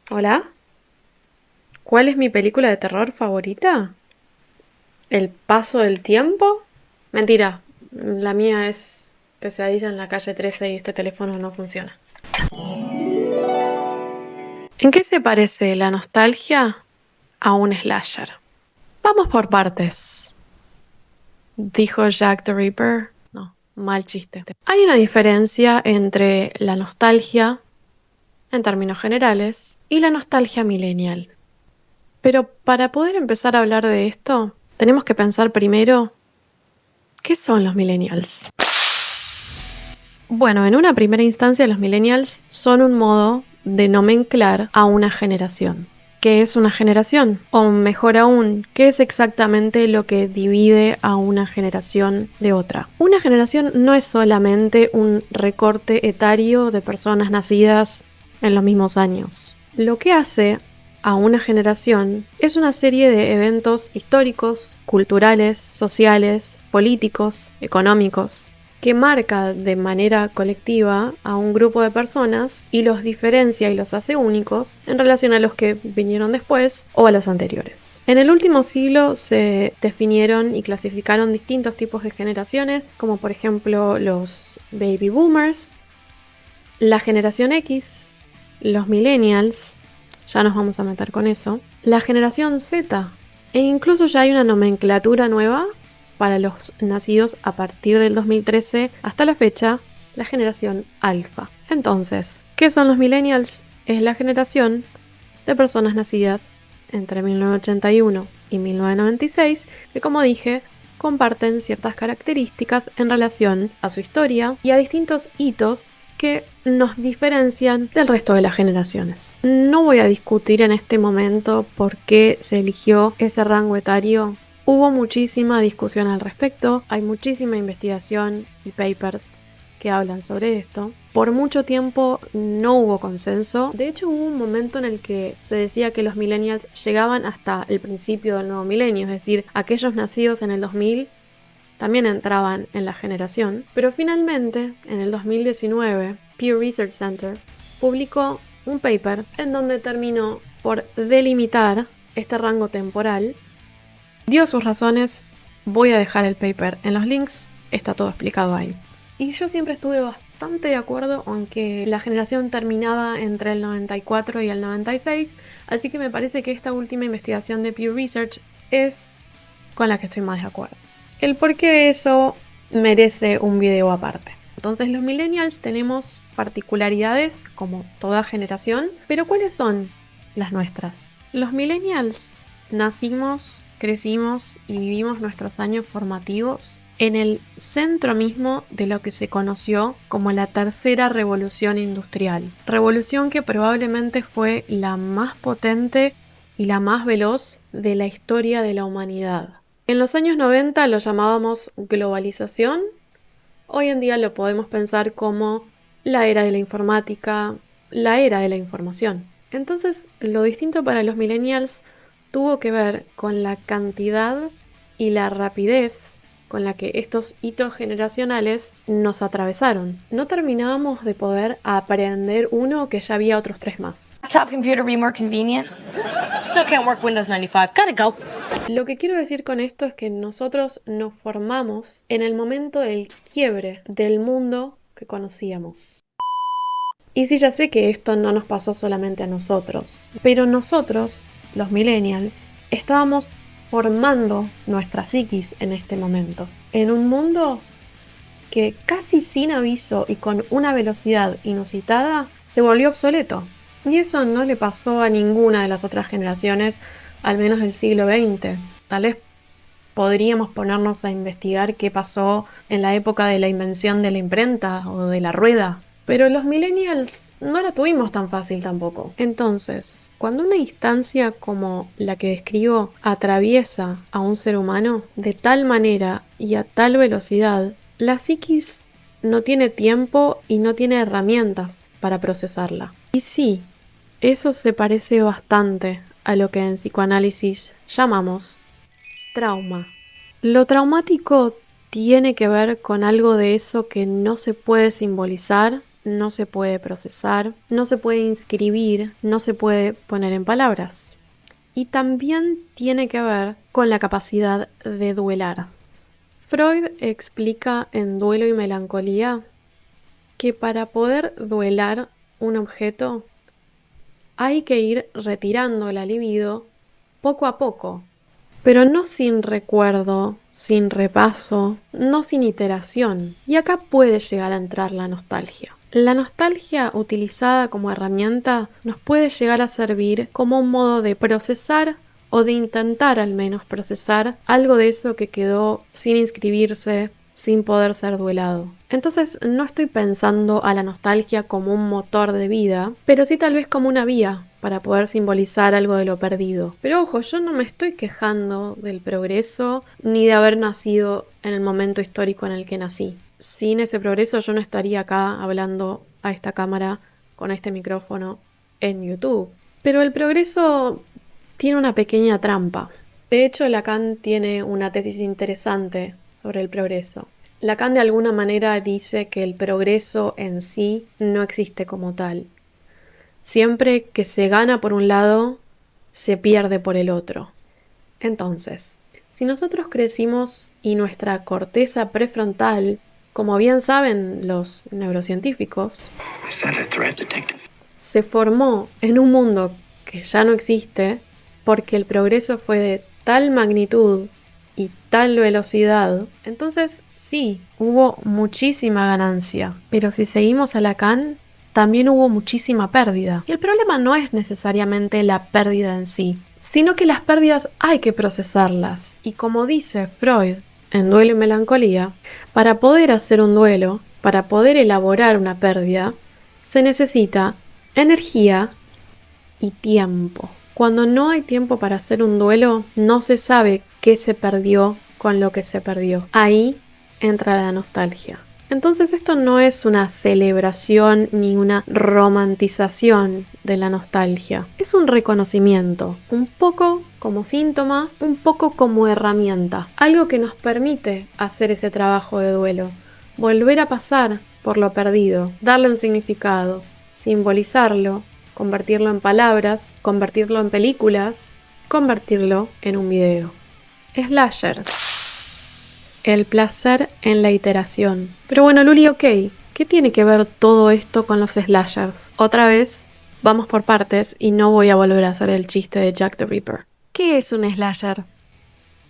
Hola, ¿cuál es mi película de terror favorita? ¿El paso del tiempo? Mentira, la mía es Pesadilla en la calle 13 y este teléfono no funciona. ¿En qué se parece la nostalgia a un slasher? Vamos por partes, dijo Jack the Ripper. No, mal chiste. Hay una diferencia entre la nostalgia, en términos generales, y la nostalgia millennial. Pero para poder empezar a hablar de esto, tenemos que pensar primero, ¿qué son los millennials? Bueno, en una primera instancia los millennials son un modo de nomenclar a una generación. ¿Qué es una generación? O mejor aún, ¿qué es exactamente lo que divide a una generación de otra? Una generación no es solamente un recorte etario de personas nacidas en los mismos años. Lo que hace a una generación es una serie de eventos históricos, culturales, sociales, políticos, económicos, que marca de manera colectiva a un grupo de personas y los diferencia y los hace únicos en relación a los que vinieron después o a los anteriores. En el último siglo se definieron y clasificaron distintos tipos de generaciones, como por ejemplo los baby boomers, la generación X, los millennials, ya nos vamos a meter con eso, la generación Z, e incluso ya hay una nomenclatura nueva para los nacidos a partir del 2013 hasta la fecha, la generación alfa. Entonces, ¿qué son los millennials? Es la generación de personas nacidas entre 1981 y 1996 que, como dije, comparten ciertas características en relación a su historia y a distintos hitos que nos diferencian del resto de las generaciones. No voy a discutir en este momento por qué se eligió ese rango etario. Hubo muchísima discusión al respecto, hay muchísima investigación y papers que hablan sobre esto. Por mucho tiempo no hubo consenso. De hecho, hubo un momento en el que se decía que los millennials llegaban hasta el principio del nuevo milenio, es decir, aquellos nacidos en el 2000 también entraban en la generación. Pero finalmente, en el 2019, Pew Research Center publicó un paper en donde terminó por delimitar este rango temporal. Dio sus razones, voy a dejar el paper en los links, está todo explicado ahí. Y yo siempre estuve bastante de acuerdo en que la generación terminaba entre el 94 y el 96, así que me parece que esta última investigación de Pew Research es con la que estoy más de acuerdo. El porqué de eso merece un video aparte. Entonces, los millennials tenemos particularidades como toda generación, pero ¿cuáles son las nuestras? Los millennials nacimos, crecimos y vivimos nuestros años formativos en el centro mismo de lo que se conoció como la tercera revolución industrial. Revolución que probablemente fue la más potente y la más veloz de la historia de la humanidad. En los años 90 lo llamábamos globalización. Hoy en día lo podemos pensar como la era de la informática, la era de la información. Entonces, lo distinto para los millennials tuvo que ver con la cantidad y la rapidez con la que estos hitos generacionales nos atravesaron. No terminábamos de poder aprender uno que ya había otros tres más. Laptop computer be more convenient? Still can't work Windows 95. Gotta go. Lo que quiero decir con esto es que nosotros nos formamos en el momento del quiebre del mundo que conocíamos. Y sí, ya sé que esto no nos pasó solamente a nosotros, pero nosotros, los millennials, estábamos formando nuestra psiquis en este momento, en un mundo que casi sin aviso y con una velocidad inusitada se volvió obsoleto. Y eso no le pasó a ninguna de las otras generaciones, al menos del siglo XX. Tal vez podríamos ponernos a investigar qué pasó en la época de la invención de la imprenta o de la rueda. Pero los millennials no la tuvimos tan fácil tampoco. Entonces, cuando una instancia como la que describo atraviesa a un ser humano de tal manera y a tal velocidad, la psiquis no tiene tiempo y no tiene herramientas para procesarla. Y sí, eso se parece bastante a lo que en psicoanálisis llamamos trauma. Lo traumático tiene que ver con algo de eso que no se puede simbolizar no se puede procesar, no se puede inscribir, no se puede poner en palabras. Y también tiene que ver con la capacidad de duelar. Freud explica en Duelo y Melancolía que para poder duelar un objeto hay que ir retirando la libido poco a poco, pero no sin recuerdo, sin repaso, no sin iteración. Y acá puede llegar a entrar la nostalgia. La nostalgia utilizada como herramienta nos puede llegar a servir como un modo de procesar o de intentar al menos procesar algo de eso que quedó sin inscribirse, sin poder ser duelado. Entonces no estoy pensando a la nostalgia como un motor de vida, pero sí tal vez como una vía para poder simbolizar algo de lo perdido. Pero ojo, yo no me estoy quejando del progreso ni de haber nacido en el momento histórico en el que nací. Sin ese progreso yo no estaría acá hablando a esta cámara con este micrófono en YouTube. Pero el progreso tiene una pequeña trampa. De hecho, Lacan tiene una tesis interesante sobre el progreso. Lacan de alguna manera dice que el progreso en sí no existe como tal. Siempre que se gana por un lado, se pierde por el otro. Entonces, si nosotros crecimos y nuestra corteza prefrontal, como bien saben los neurocientíficos, se formó en un mundo que ya no existe porque el progreso fue de tal magnitud y tal velocidad, entonces sí, hubo muchísima ganancia. Pero si seguimos a Lacan, también hubo muchísima pérdida. Y el problema no es necesariamente la pérdida en sí, sino que las pérdidas hay que procesarlas. Y como dice Freud en Duelo y Melancolía, para poder hacer un duelo, para poder elaborar una pérdida, se necesita energía y tiempo. Cuando no hay tiempo para hacer un duelo, no se sabe qué se perdió con lo que se perdió. Ahí entra la nostalgia. Entonces esto no es una celebración ni una romantización de la nostalgia. Es un reconocimiento, un poco como síntoma, un poco como herramienta. Algo que nos permite hacer ese trabajo de duelo. Volver a pasar por lo perdido, darle un significado, simbolizarlo, convertirlo en palabras, convertirlo en películas, convertirlo en un video. Slashers. El placer en la iteración. Pero bueno, Luli, ok, ¿qué tiene que ver todo esto con los slashers? Otra vez, vamos por partes y no voy a volver a hacer el chiste de Jack the Ripper. ¿Qué es un slasher?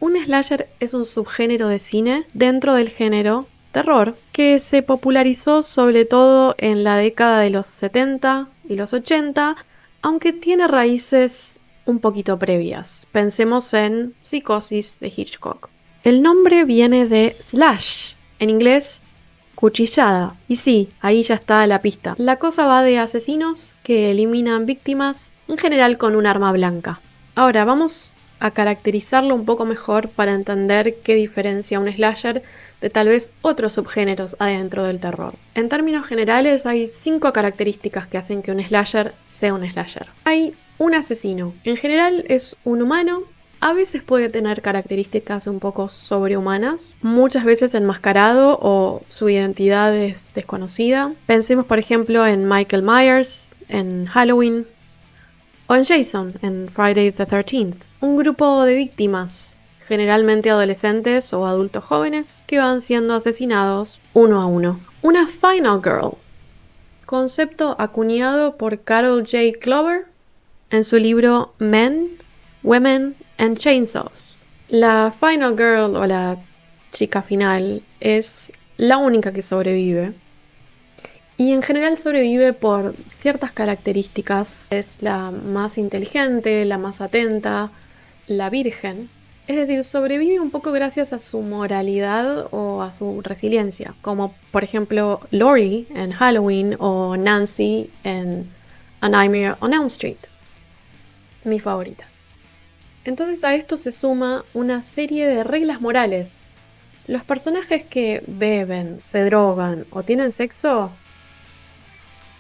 Un slasher es un subgénero de cine dentro del género terror que se popularizó sobre todo en la década de los 70 y los 80, aunque tiene raíces un poquito previas. Pensemos en Psicosis de Hitchcock. El nombre viene de slash, en inglés cuchillada. Y sí, ahí ya está la pista. La cosa va de asesinos que eliminan víctimas, en general con un arma blanca. Ahora vamos a caracterizarlo un poco mejor para entender qué diferencia un slasher de tal vez otros subgéneros adentro del terror. En términos generales hay 5 características que hacen que un slasher sea un slasher. Hay un asesino. En general es un humano. A veces puede tener características un poco sobrehumanas, muchas veces enmascarado o su identidad es desconocida. Pensemos por ejemplo en Michael Myers, en Halloween, o en Jason, en Friday the 13th. Un grupo de víctimas, generalmente adolescentes o adultos jóvenes, que van siendo asesinados uno a uno. Una Final Girl, concepto acuñado por Carol J. Clover en su libro Men, Women and Chainsaws. La Final Girl o la chica final es la única que sobrevive. Y en general sobrevive por ciertas características. Es la más inteligente, la más atenta, la virgen. Es decir, sobrevive un poco gracias a su moralidad o a su resiliencia. Como por ejemplo Laurie en Halloween o Nancy en A Nightmare on Elm Street. Mi favorita. Entonces a esto se suma una serie de reglas morales. Los personajes que beben, se drogan o tienen sexo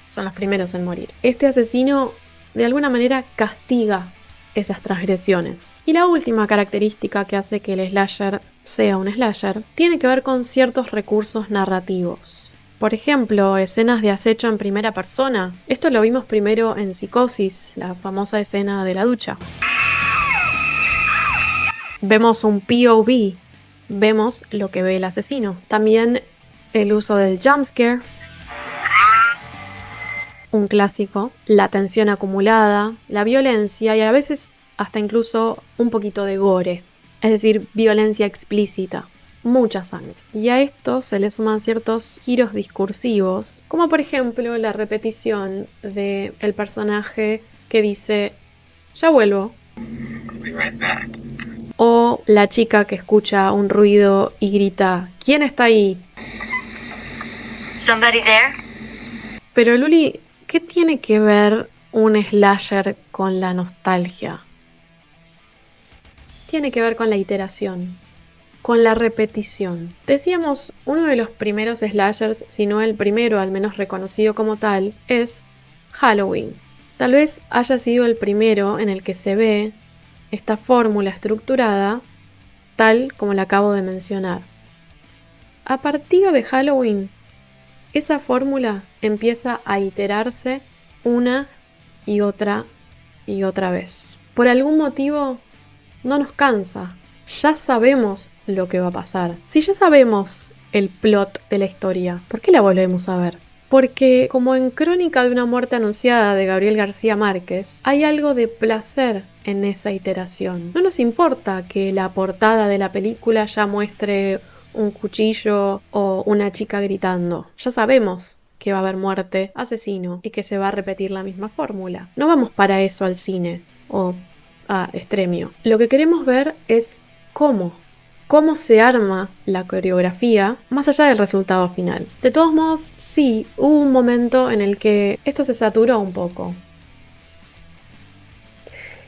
son los primeros en morir. Este asesino de alguna manera castiga esas transgresiones. Y la última característica que hace que el slasher sea un slasher tiene que ver con ciertos recursos narrativos. Por ejemplo, escenas de acecho en primera persona. Esto lo vimos primero en Psicosis, la famosa escena de la ducha. Vemos un POV, vemos lo que ve el asesino. También el uso del jumpscare, un clásico, la tensión acumulada, la violencia y a veces hasta incluso un poquito de gore, es decir, violencia explícita. Mucha sangre. Y a esto se le suman ciertos giros discursivos, como por ejemplo la repetición del personaje que dice "ya vuelvo", o la chica que escucha un ruido y grita "¿quién está ahí?". Somebody there? Pero Luli, ¿qué tiene que ver un slasher con la nostalgia? Tiene que ver con la iteración, con la repetición. Decíamos, uno de los primeros slashers, si no el primero, al menos reconocido como tal, es Halloween. Tal vez haya sido el primero en el que se ve esta fórmula estructurada tal como la acabo de mencionar. A partir de Halloween, esa fórmula empieza a iterarse una y otra vez. Por algún motivo no nos cansa. Ya sabemos lo que va a pasar. Si ya sabemos el plot de la historia, ¿por qué la volvemos a ver? Porque, como en Crónica de una muerte anunciada de Gabriel García Márquez, hay algo de placer en esa iteración. No nos importa que la portada de la película ya muestre un cuchillo o una chica gritando. Ya sabemos que va a haber muerte, asesino y que se va a repetir la misma fórmula. No vamos para eso al cine o a Estremio. Lo que queremos ver es cómo se arma la coreografía más allá del resultado final. De todos modos, sí, hubo un momento en el que esto se saturó un poco.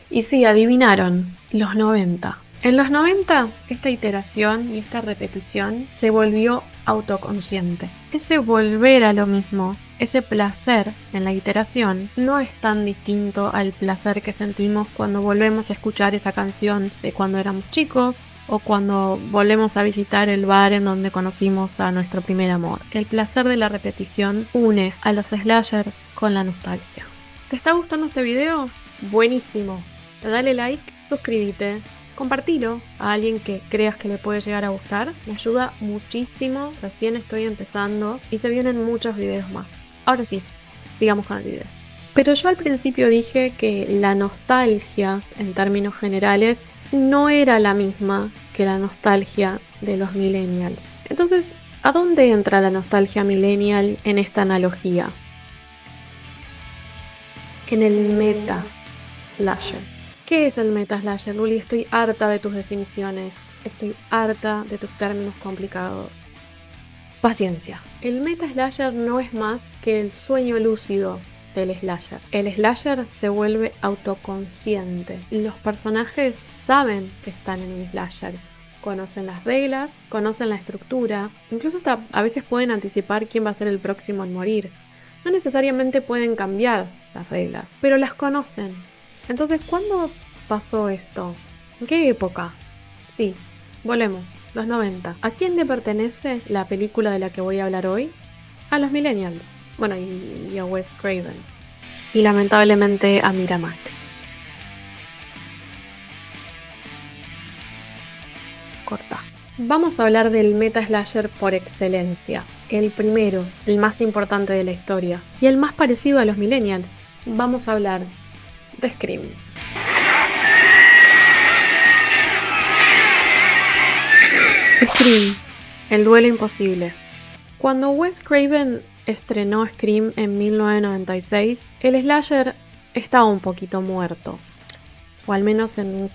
Y sí, adivinaron, los 90. En los 90, esta iteración y esta repetición se volvió autoconsciente. Ese volver a lo mismo, ese placer en la iteración, no es tan distinto al placer que sentimos cuando volvemos a escuchar esa canción de cuando éramos chicos o cuando volvemos a visitar el bar en donde conocimos a nuestro primer amor. El placer de la repetición une a los slashers con la nostalgia. ¿Te está gustando este video? Buenísimo. Dale like, suscríbete. Compartilo a alguien que creas que le puede llegar a gustar. Me ayuda muchísimo. Recién estoy empezando y se vienen muchos videos más. Ahora sí, sigamos con el video. Pero yo al principio dije que la nostalgia, en términos generales, no era la misma que la nostalgia de los millennials. Entonces, ¿a dónde entra la nostalgia millennial en esta analogía? En el meta slasher. ¿Qué es el meta slasher, Luli? Estoy harta de tus definiciones. Estoy harta de tus términos complicados. Paciencia. El meta slasher no es más que el sueño lúcido del slasher. El slasher se vuelve autoconsciente. Los personajes saben que están en un slasher. Conocen las reglas, conocen la estructura. Incluso hasta a veces pueden anticipar quién va a ser el próximo en morir. No necesariamente pueden cambiar las reglas, pero las conocen. Entonces, ¿cuándo pasó esto? ¿En qué época? Sí, volvemos, los 90. ¿A quién le pertenece la película de la que voy a hablar hoy? A los millennials. Bueno, y a Wes Craven. Y lamentablemente a Miramax. Corta. Vamos a hablar del meta slasher por excelencia. El primero, el más importante de la historia. Y el más parecido a los millennials. Vamos a hablar de Scream. Scream, el duelo imposible. Cuando Wes Craven estrenó Scream en 1996, el slasher estaba un poquito muerto, o al menos en un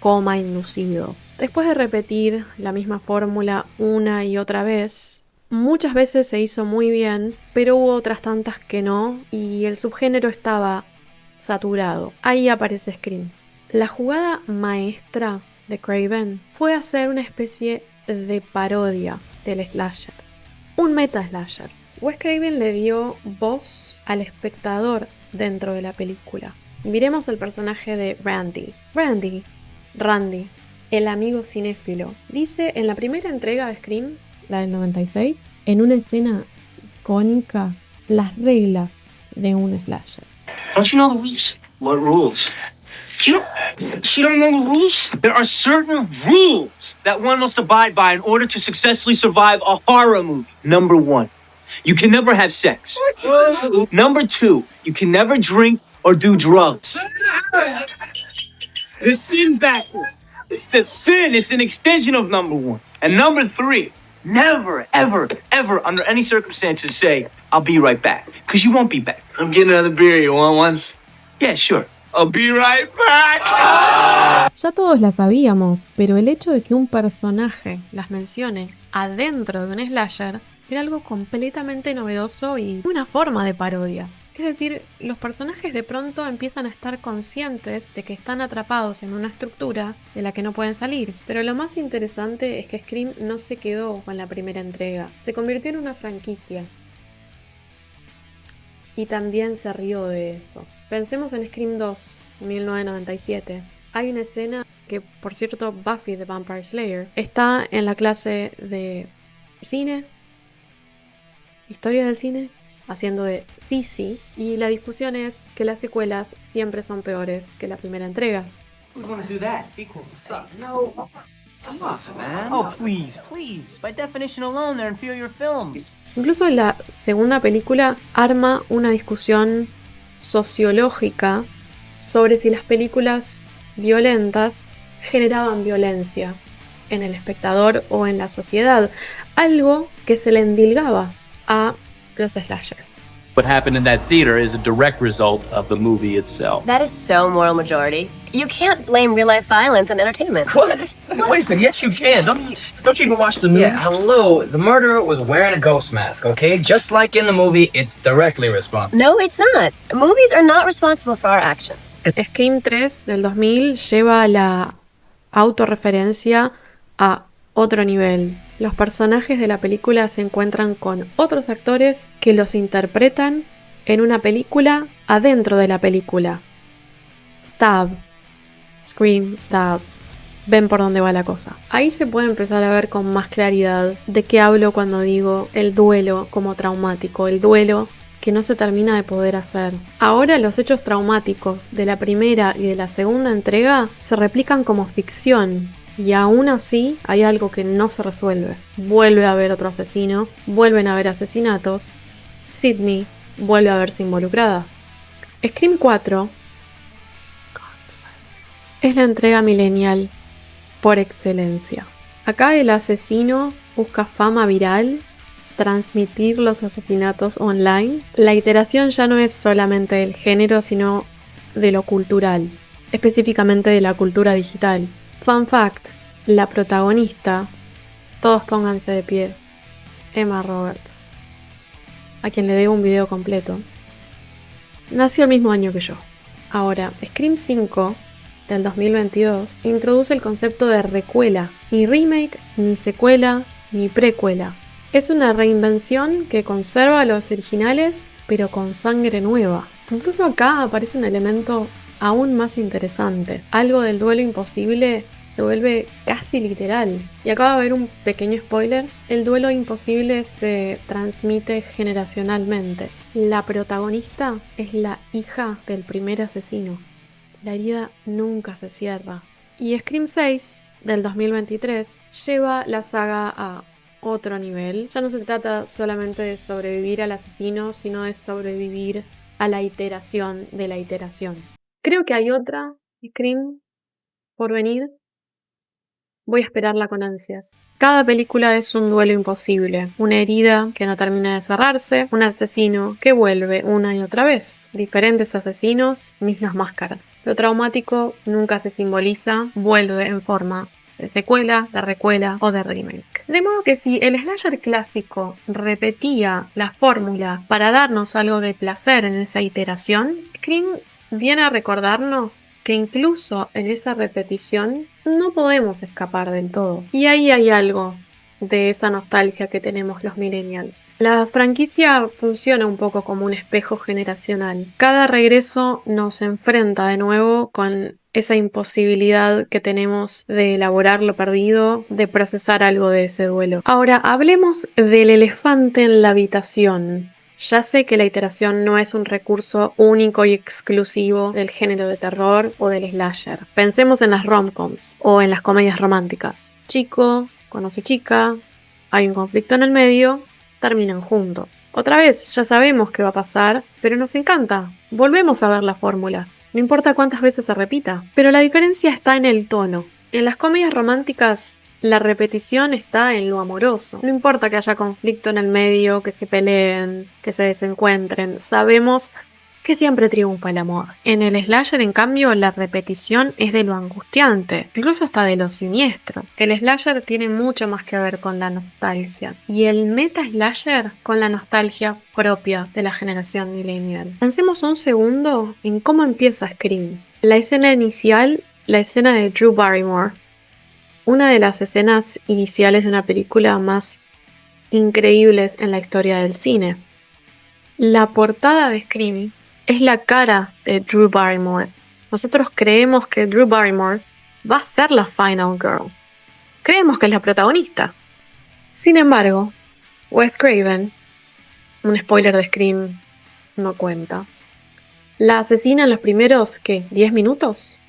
coma inducido. Después de repetir la misma fórmula una y otra vez, muchas veces se hizo muy bien, pero hubo otras tantas que no, y el subgénero estaba saturado. Ahí aparece Scream. La jugada maestra de Craven fue hacer una especie de parodia del slasher, un meta slasher. Wes Craven le dio voz al espectador dentro de la película. Miremos el personaje de Randy, el amigo cinéfilo. Dice en la primera entrega de Scream, la del 96, en una escena icónica las reglas de un slasher. Don't you know the rules? What rules? You don't know the rules? There are certain rules that one must abide by in order to successfully survive a horror movie. Number 1, you can never have sex. Number 2, you can never drink or do drugs. The sin factor. It's a sin. It's an extension of number 1. And number 3, never, ever, ever, under any circumstances, say, I'll be right back. Because you won't be back. I'm getting another beer. You want one? Yeah, sure. I'll be right back. Ya todos las sabíamos, pero el hecho de que un personaje las mencione adentro de un slasher era algo completamente novedoso y una forma de parodia. Es decir, los personajes de pronto empiezan a estar conscientes de que están atrapados en una estructura de la que no pueden salir. Pero lo más interesante es que Scream no se quedó con la primera entrega, se convirtió en una franquicia. Y también se rió de eso. Pensemos en Scream 2, 1997. Hay una escena que, por cierto, Buffy the Vampire Slayer está en la clase de cine, historia del cine, haciendo de Sissy, y la discusión es que las secuelas siempre son peores que la primera entrega. We want to do that. Sequels suck. No. Come on, man. Oh, please. By definition alone, they're inferior films. Incluso en la segunda película arma una discusión sociológica sobre si las películas violentas generaban violencia en el espectador o en la sociedad, algo que se le endilgaba a los slashers. What happened in that theater is a direct result of the movie itself. That is so moral majority. You can't blame real-life violence on entertainment. What? Wait a second, yes you can. Don't you even watch the movie? Yeah, hello. The murderer was wearing a ghost mask, okay? Just like in the movie, it's directly responsible. No, it's not. Movies are not responsible for our actions. Scream 3 del 2000 lleva la autorreferencia a otro nivel. Los personajes de la película se encuentran con otros actores que los interpretan en una película adentro de la película. Stab, Scream, Stab. Ven por dónde va la cosa. Ahí se puede empezar a ver con más claridad de qué hablo cuando digo el duelo como traumático, el duelo que no se termina de poder hacer. Ahora los hechos traumáticos de la primera y de la segunda entrega se replican como ficción. Y aún así hay algo que no se resuelve. Vuelve a haber otro asesino, vuelven a haber asesinatos, Sidney vuelve a verse involucrada. Scream 4 es la entrega millennial por excelencia. Acá el asesino busca fama viral, transmitir los asesinatos online. La iteración ya no es solamente del género, sino de lo cultural, específicamente de la cultura digital. Fun fact, la protagonista, todos pónganse de pie, Emma Roberts, a quien le debo un video completo, nació el mismo año que yo. Ahora, Scream 5 del 2022 introduce el concepto de recuela, ni remake, ni secuela, ni precuela. Es una reinvención que conserva los originales, pero con sangre nueva. Incluso acá aparece un elemento aún más interesante. Algo del duelo imposible se vuelve casi literal. Y acá va a haber un pequeño spoiler. El duelo imposible se transmite generacionalmente. La protagonista es la hija del primer asesino. La herida nunca se cierra. Y Scream 6 del 2023 lleva la saga a otro nivel. Ya no se trata solamente de sobrevivir al asesino, sino de sobrevivir a la iteración de la iteración. Creo que hay otra Scream por venir. Voy a esperarla con ansias. Cada película es un duelo imposible, una herida que no termina de cerrarse, un asesino que vuelve una y otra vez. Diferentes asesinos, mismas máscaras. Lo traumático nunca se simboliza, vuelve en forma de secuela, de recuela o de remake. De modo que si el slasher clásico repetía la fórmula para darnos algo de placer en esa iteración, Scream viene a recordarnos que incluso en esa repetición no podemos escapar del todo. Y ahí hay algo de esa nostalgia que tenemos los millennials. La franquicia funciona un poco como un espejo generacional. Cada regreso nos enfrenta de nuevo con esa imposibilidad que tenemos de elaborar lo perdido, de procesar algo de ese duelo. Ahora, hablemos del elefante en la habitación. Ya sé que la iteración no es un recurso único y exclusivo del género de terror o del slasher. Pensemos en las rom-coms o en las comedias románticas. Chico conoce chica, hay un conflicto en el medio, terminan juntos. Otra vez, ya sabemos qué va a pasar, pero nos encanta. Volvemos a ver la fórmula. No importa cuántas veces se repita. Pero la diferencia está en el tono. En las comedias románticas, la repetición está en lo amoroso. No importa que haya conflicto en el medio, que se peleen, que se desencuentren. Sabemos que siempre triunfa el amor. En el slasher, en cambio, la repetición es de lo angustiante, incluso hasta de lo siniestro. El slasher tiene mucho más que ver con la nostalgia, y el meta-slasher con la nostalgia propia de la generación millennial. Pensemos un segundo en cómo empieza Scream. La escena inicial, la escena de Drew Barrymore, una de las escenas iniciales de una película más increíbles en la historia del cine. La portada de Scream es la cara de Drew Barrymore. Nosotros creemos que Drew Barrymore va a ser la final girl. Creemos que es la protagonista. Sin embargo, Wes Craven, un spoiler de Scream no cuenta, la asesina en los primeros, ¿qué? ¿10 minutos?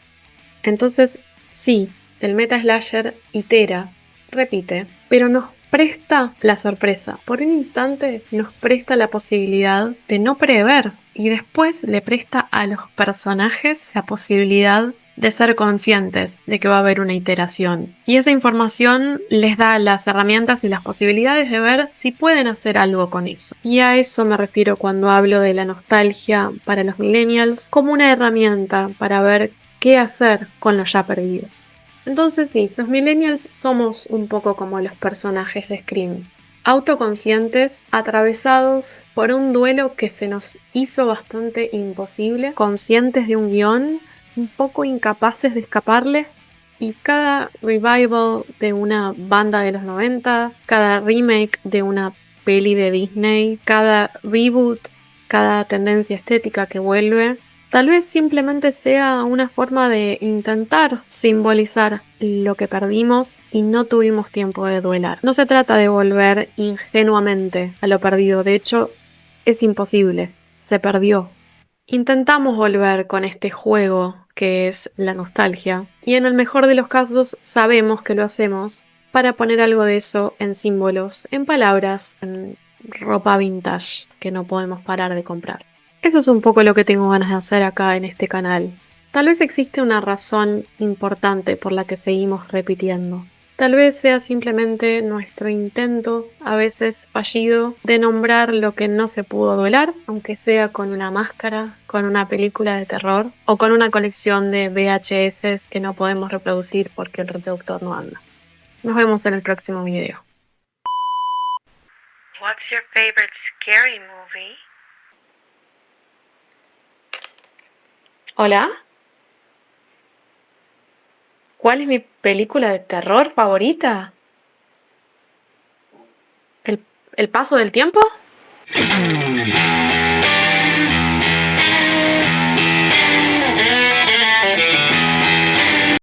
Entonces, sí, el meta-slasher itera, repite, pero nos presta la sorpresa. Por un instante nos presta la posibilidad de no prever, y después le presta a los personajes la posibilidad de ser conscientes de que va a haber una iteración. Y esa información les da las herramientas y las posibilidades de ver si pueden hacer algo con eso. Y a eso me refiero cuando hablo de la nostalgia para los millennials como una herramienta para ver qué hacer con lo ya perdido. Entonces sí, los millennials somos un poco como los personajes de Scream. Autoconscientes, atravesados por un duelo que se nos hizo bastante imposible, conscientes de un guión, un poco incapaces de escaparle, y cada revival de una banda de los 90, cada remake de una peli de Disney, cada reboot, cada tendencia estética que vuelve, tal vez simplemente sea una forma de intentar simbolizar lo que perdimos y no tuvimos tiempo de duelar. No se trata de volver ingenuamente a lo perdido, de hecho, es imposible, se perdió. Intentamos volver con este juego que es la nostalgia, y en el mejor de los casos sabemos que lo hacemos para poner algo de eso en símbolos, en palabras, en ropa vintage que no podemos parar de comprar. Eso es un poco lo que tengo ganas de hacer acá en este canal. Tal vez existe una razón importante por la que seguimos repitiendo. Tal vez sea simplemente nuestro intento, a veces fallido, de nombrar lo que no se pudo duelar, aunque sea con una máscara, con una película de terror o con una colección de VHS que no podemos reproducir porque el reproductor no anda. Nos vemos en el próximo video. What's your favorite scary movie? ¿Hola? ¿Cuál es mi película de terror favorita? ¿El paso del tiempo?